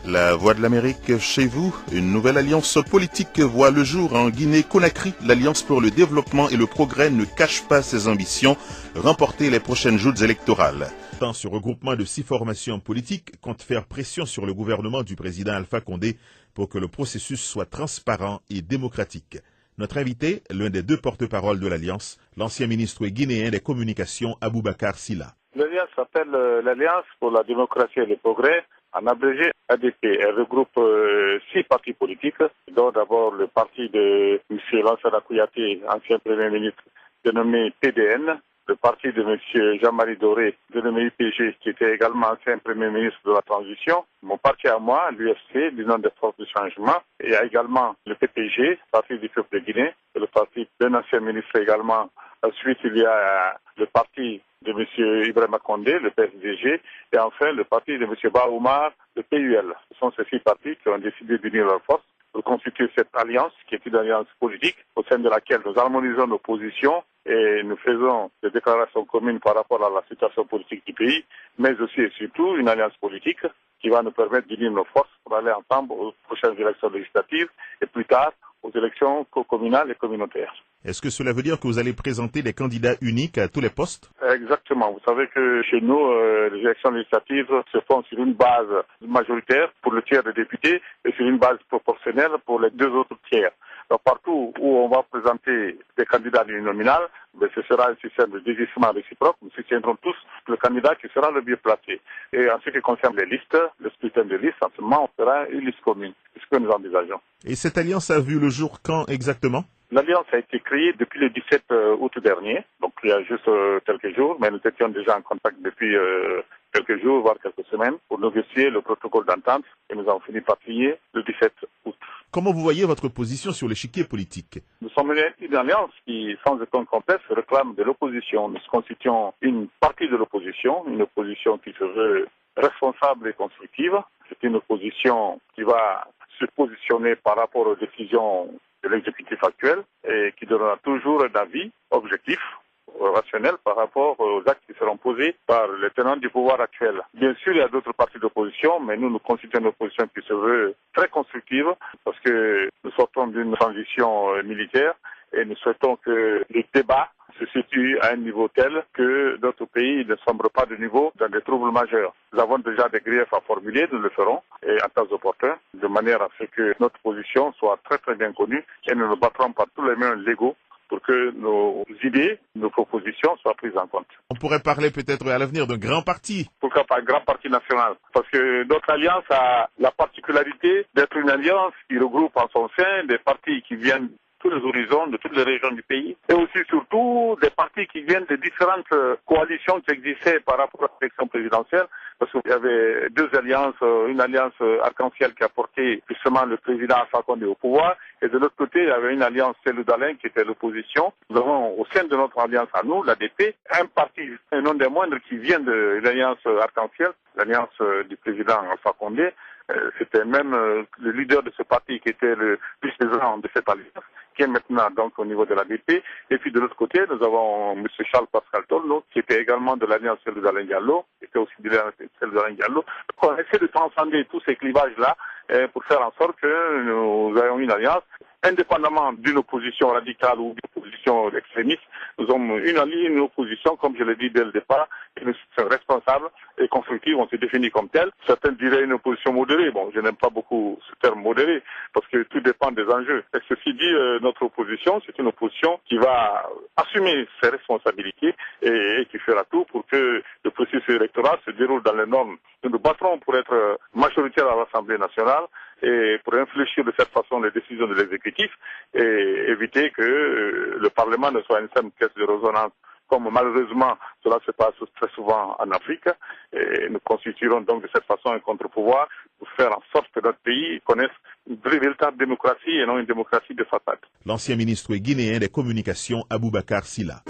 La Voix de l'Amérique chez vous, une nouvelle alliance politique voit le jour en Guinée-Conakry. L'Alliance pour le développement et le progrès ne cache pas ses ambitions, remporter les prochaines joutes électorales. Ce regroupement de 6 formations politiques compte faire pression sur le gouvernement du président Alpha Condé pour que le processus soit transparent et démocratique. Notre invité, l'un des 2 porte-paroles de l'Alliance, l'ancien ministre guinéen des Communications, Aboubacar Silla. L'Alliance s'appelle l'Alliance pour la démocratie et le progrès, en abrégé ADP. Elle regroupe 6 partis politiques, dont d'abord le parti de M. Lansana Kouyaté, ancien Premier ministre, dénommé PDN, le parti de M. Jean-Marie Doré, dénommé UPG, qui était également ancien Premier ministre de la Transition, mon parti à moi, l'UFC, l'Union des forces du changement, et il y a également le PPG, Parti du peuple de Guinée, et le parti d'un ancien ministre également. Ensuite, il y a le parti de M. Ibrahima Condé, le PSDG, et enfin le parti de M. Baoumar, le PUL. Ce sont ces 6 partis qui ont décidé d'unir leurs forces pour constituer cette alliance, qui est une alliance politique, au sein de laquelle nous harmonisons nos positions et nous faisons des déclarations communes par rapport à la situation politique du pays, mais aussi et surtout une alliance politique qui va nous permettre d'unir nos forces pour aller ensemble aux prochaines élections législatives et plus tard aux élections communales et communautaires. Est-ce que cela veut dire que vous allez présenter des candidats uniques à tous les postes? Exactement. Vous savez que chez nous, les élections législatives se font sur une base majoritaire pour le tiers des députés et sur une base proportionnelle pour les 2 autres tiers. Donc partout où on va présenter des candidats uninominales, ce sera un système de désignation réciproque. Nous soutiendrons tous le candidat qui sera le mieux placé. Et en ce qui concerne les listes, le scrutin de liste, en ce moment, on fera une liste commune. C'est ce que nous envisageons. Et cette alliance a vu le jour quand exactement? L'Alliance a été créée depuis le 17 août dernier, donc il y a juste quelques jours, mais nous étions déjà en contact depuis quelques jours, voire quelques semaines, pour négocier le protocole d'entente et nous avons fini par signer le 17 août. Comment vous voyez votre position sur l'échiquier politique? Nous sommes une alliance qui, sans aucun complexe, réclame de l'opposition. Nous constituons une partie de l'opposition, une opposition qui se veut responsable et constructive. C'est une opposition qui va se positionner par rapport aux décisions de l'exécutif actuel et qui donnera toujours un avis objectif, rationnel par rapport aux actes qui seront posés par les tenants du pouvoir actuel. Bien sûr, il y a d'autres partis d'opposition, mais nous constituons une opposition qui se veut très constructive parce que nous sortons d'une transition militaire et nous souhaitons que les débats se situent à un niveau tel que d'autres pays ne sombrent pas de niveau dans des troubles majeurs. Nous avons déjà des griefs à formuler, nous le ferons, et en temps opportun, de manière à ce que notre position soit très très bien connue et nous nous battrons par tous les moyens légaux pour que nos idées, nos propositions soient prises en compte. On pourrait parler peut-être à l'avenir d'un grand parti. Pourquoi pas un grand parti national? Parce que notre alliance a la particularité d'être une alliance qui regroupe en son sein des partis qui viennent tous les horizons, de toutes les régions du pays, et aussi surtout des partis qui viennent de différentes coalitions qui existaient par rapport à l'élection présidentielle, parce qu'il y avait 2 alliances, une alliance arc-en-ciel qui a porté justement le président Alpha Condé au pouvoir, et de l'autre côté, il y avait une alliance Cellou-Dalein qui était l'opposition. Nous avons au sein de notre alliance à nous, l'ADP, un parti, un non des moindres, qui vient de l'alliance arc-en-ciel, l'alliance du président Alpha Condé. C'était même le leader de ce parti qui était le vice-président de cette alliance, qui est maintenant donc au niveau de l'ADP. Et puis de l'autre côté, nous avons M. Charles Pascal Tolno, qui était également de l'alliance Cellou-Dalein Diallo, qui était aussi de l'alliance Cellou-Dalein Diallo. Donc on essaie de transcender tous ces clivages-là pour faire en sorte que nous ayons une alliance, indépendamment d'une opposition radicale ou d'une opposition extrémiste. Nous sommes une opposition, comme je l'ai dit dès le départ, qui nous sommes responsables et constructifs, on s'est défini comme tel. Certains diraient une opposition modérée. Bon, je n'aime pas beaucoup ce terme modéré, parce que tout dépend des enjeux. Et ceci dit, notre opposition, c'est une opposition qui va assumer ses responsabilités et qui fera tout pour que le processus électoral se déroule dans les normes. Nous nous battrons pour être majoritaire à l'Assemblée nationale et pour infléchir de cette façon les décisions de l'exécutif et éviter que le Parlement ne soit une simple caisse de résonance, comme malheureusement cela se passe très souvent en Afrique. Et nous constituerons donc de cette façon un contre-pouvoir pour faire en sorte que notre pays connaisse une véritable démocratie et non une démocratie de façade. L'ancien ministre guinéen des Communications, Aboubacar Silla.